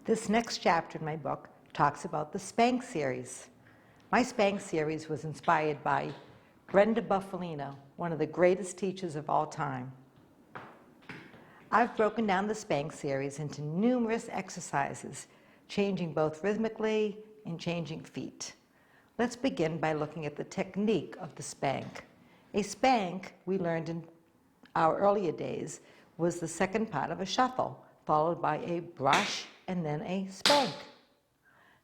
This next chapter in my book talks about the Spanks series. My Spanks series was inspired by Brenda Buffalino, one of the greatest teachers of all time. I've broken down the Spanks series into numerous exercises, changing both rhythmically and changing feet. Let's begin by looking at the technique of the spank. A spank, we learned in our earlier days, was the second part of a shuffle, followed by a brush and then a spank.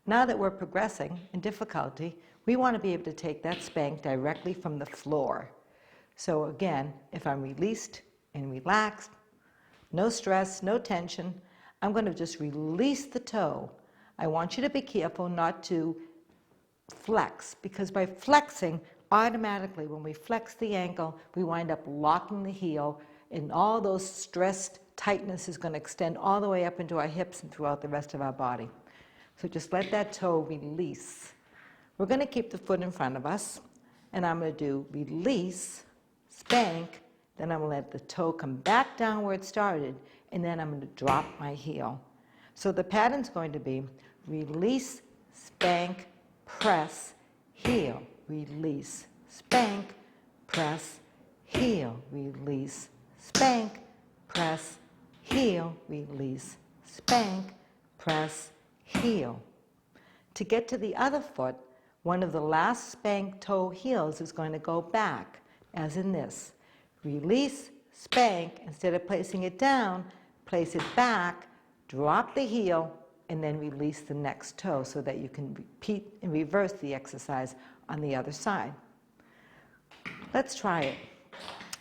Now that we're progressing in difficulty, we want to be able to take that spank directly from the floor. So again, if I'm released and relaxed, no stress, no tension, I'm going to just release the toe. I want you to be careful not to flex, because by flexing, automatically when we flex the ankle, we wind up locking the heel, and all those stressed tightness is going to extend all the way up into our hips and throughout the rest of our body. So just let that toe release. We're going to keep the foot in front of us, and I'm going to do release, spank, then I'm going to let the toe come back down where it started, and then I'm going to drop my heel. So the pattern's going to be release, spank, press, heel, release, spank, press, heel, release, spank, press, heel, release, spank, press, heel. To get to the other foot, one of the last spank toe heels is going to go back, as in this. Release, spank, instead of placing it down, place it back, drop the heel, and then release the next toe so that you can repeat and reverse the exercise on the other side. Let's try it.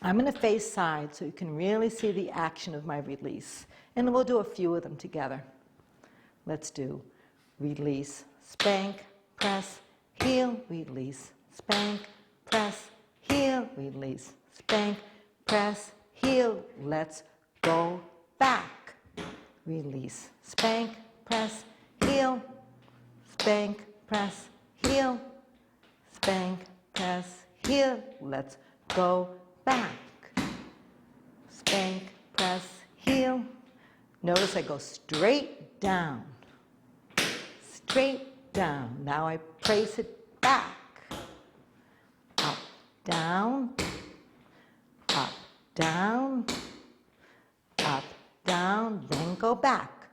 I'm going to face side so you can really see the action of my release. And we'll do a few of them together. Let's do release, spank, press, heel, release, spank, press, heel, release, spank, press, heel. Let's go back. Release, spank, press, heel, spank, press, heel, spank, press, heel. Let's go back. Spank, press, heel. Notice I go straight down. Straight down. Now I place it back. Up, down, up, down, up, down, then go back.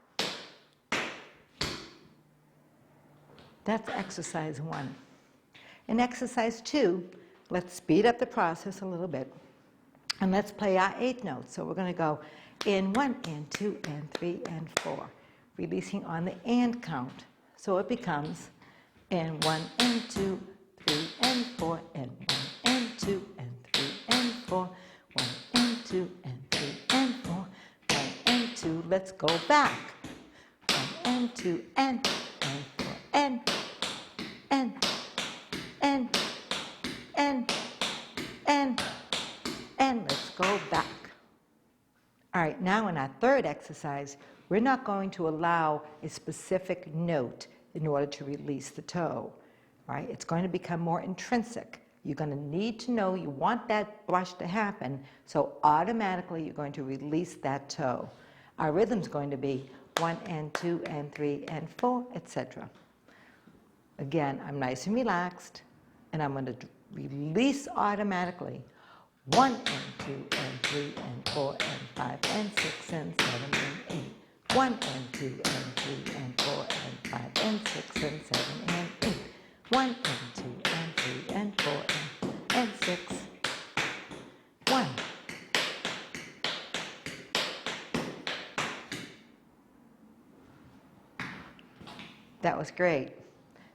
That's exercise 1. In exercise 2, let's speed up the process a little bit. And let's play our 8 notes. So we're going to go in 1 and 2 and 3 and 4, releasing on the and count. So it becomes in 1 and 2, 3 and 4, and 1 and 2 and 3 and 4, 1 and 2 and 3 and 4, 1 and 2. Let's go back. 1 and 2 and 4 and let's go back. All right, now in our third exercise, we're not going to allow a specific note in order to release the toe. All right, it's going to become more intrinsic. You're going to need to know you want that brush to happen, so automatically you're going to release that toe. Our rhythm's going to be 1 and 2 and 3 and 4, etc. Again, I'm nice and relaxed, and I'm going to release automatically. 1 and 2 and 3 and 4 and 5 and 6 and 7 and 8. 1 and 2 and 3 and 4 and 5 and 6 and 7 and 8. 1 and 2 and 3 and 4 and 6. 1. That was great.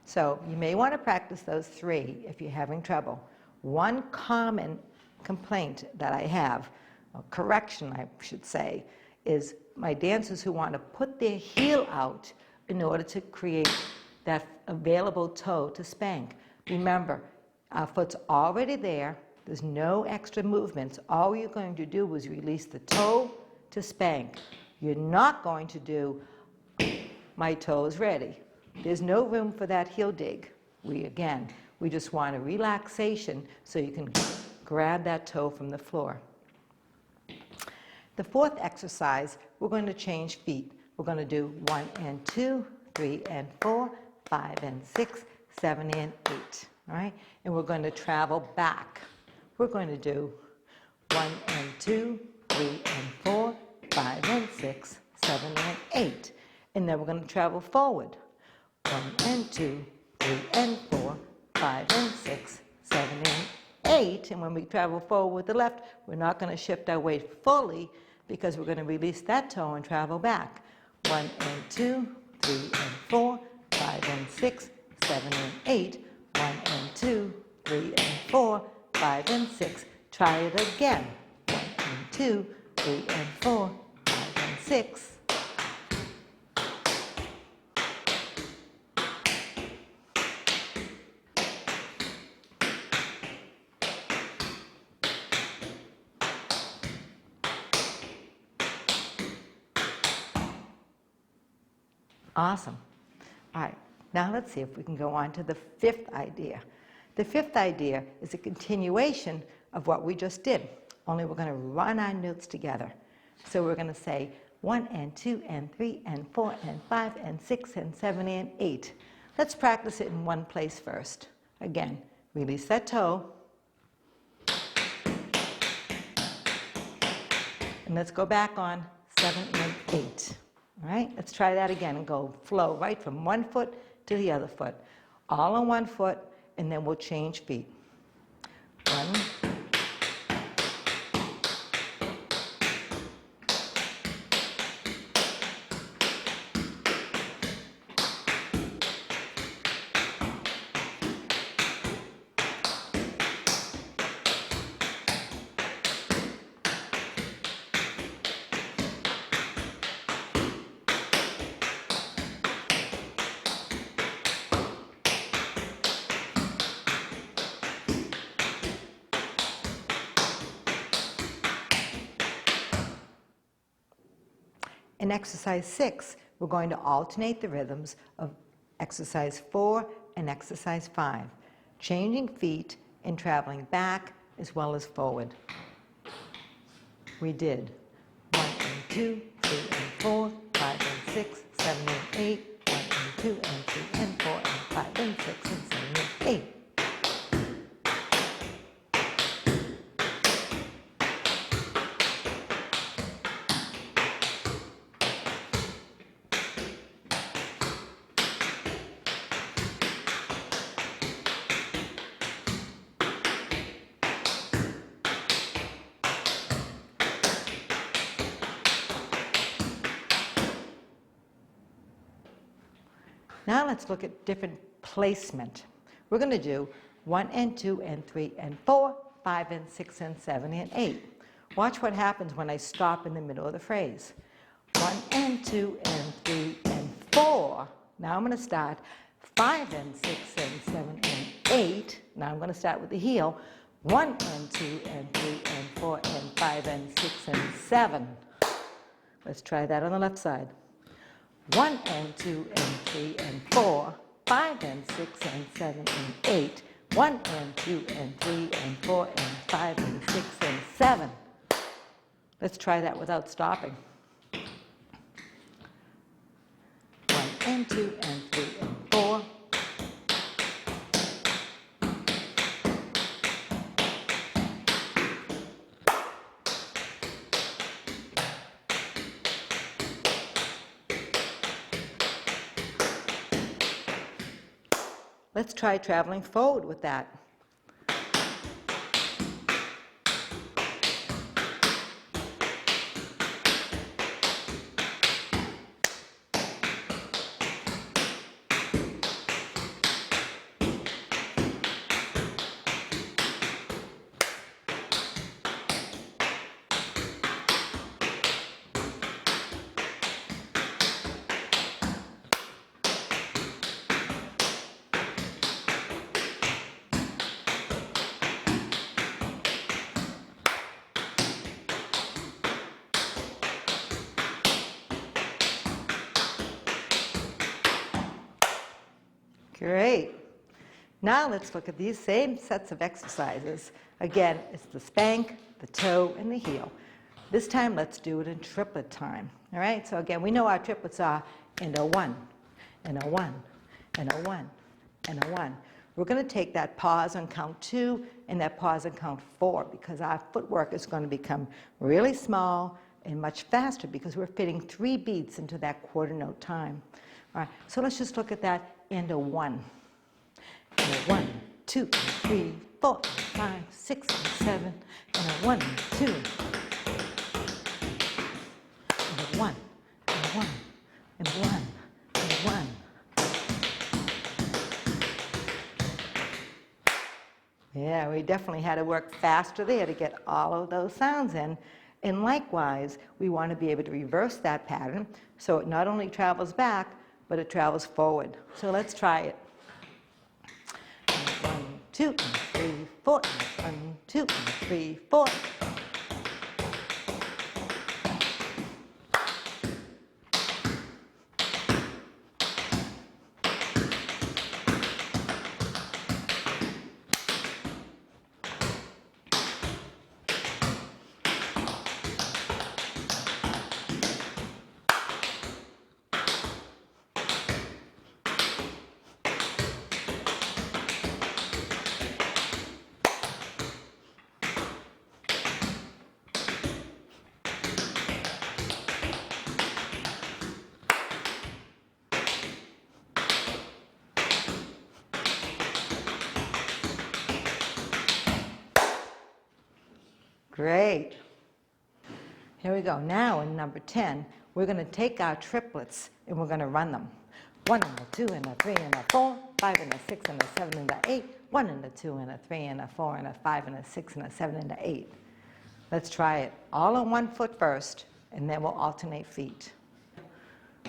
So you may want to practice those 3 if you're having trouble. One common complaint that I have, or correction I should say, is my dancers who want to put their heel out in order to create that available toe to spank. Remember, our foot's already there. There's no extra movements. All you're going to do is release the toe to spank. You're not going to do my toe's ready. There's no room for that heel dig. We just want a relaxation so you can grab that toe from the floor. The fourth exercise, we're going to change feet. we're going to do 1 and 2, 3 and 4, 5 and 6, 7 and 8. All right? And we're going to travel back. We're going to do 1 and 2, 3 and 4, 5 and 6, 7 and 8. And then we're going to travel forward. 1 and 2, 3 and 4, 5 and 6, 7 and 8. And when we travel forward with the left, we're not going to shift our weight fully because we're going to release that toe and travel back. 1 and 2, 3 and 4, 5 and 6, 7 and 8. 1 and 2, 3 and 4, 5 and 6. Try it again. 1 and 2, 3 and 4, 5 and 6. Awesome. All right, now let's see if we can go on to the fifth idea. The fifth idea is a continuation of what we just did, only we're going to run our notes together. So we're going to say 1 and 2 and 3 and 4 and 5 and 6 and 7 and 8. Let's practice it in one place first. Again, release that toe. And let's go back on 7 and 8. All right, let's try that again and go flow right from one foot to the other foot. All on one foot, and then we'll change feet. 1, In exercise 6, we're going to alternate the rhythms of exercise 4 and exercise 5, changing feet and traveling back as well as forward. We did 1 and 2, 3 and 4, 5 and 6, 7 and 8, 1 and 2 and 3 and 4 and 5 and 6 and 7 and 8. Now let's look at different placement. We're going to do 1 and 2 and 3 and 4, 5 and 6 and 7 and 8. Watch what happens when I stop in the middle of the phrase. 1 and 2 and 3 and 4. Now I'm going to start 5 and 6 and 7 and 8. Now I'm going to start with the heel. 1 and 2 and 3 and 4 and 5 and 6 and 7. Let's try that on the left side. 1 and 2 and 3 and 4, 5 and 6 and 7 and 8, 1 and 2 and 3 and 4 and 5 and 6 and 7. Let's try that without stopping. 1 and 2 and 3 and 4. Let's try traveling forward with that. Great. Now let's look at these same sets of exercises. Again, it's the spank, the toe, and the heel. This time, let's do it in triplet time. All right, so again, we know our triplets are and a 1, and a 1, and a 1, and a 1. We're going to take that pause on count 2 and that pause on count 4 because our footwork is going to become really small and much faster because we're fitting 3 beats into that quarter note time. All right, so let's just look at that and a 1. And a 1, 2, 3, 4, 5, 6, and 7, and a 1, 2, and a 1, and a 1, and a 1, and a 1. Yeah, we definitely had to work faster there to get all of those sounds in. And likewise, we want to be able to reverse that pattern so it not only travels back, but it travels forward. So let's try it. 1, 2, 3, 4. 1, 2, 3, 4. Great. Here we go. Now in number 10, we're going to take our triplets and we're going to run them. 1 and a 2 and a 3 and a 4, 5 and a 6 and a 7 and a 8, 1 and a 2 and a 3 and a 4 and a 5 and a 6 and a 7 and a 8. Let's try it all on one foot first, and then we'll alternate feet.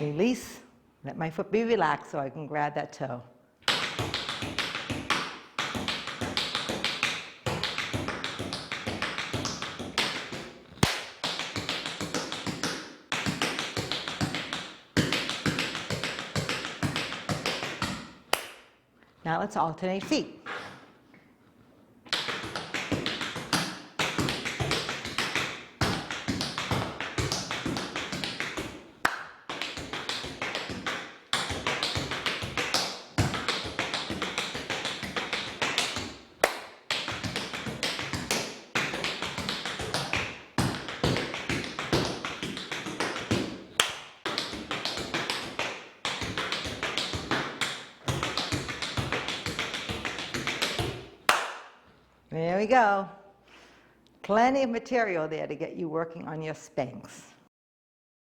Release. Let my foot be relaxed so I can grab that toe. Now let's alternate feet. There we go. Plenty of material there to get you working on your Spanks.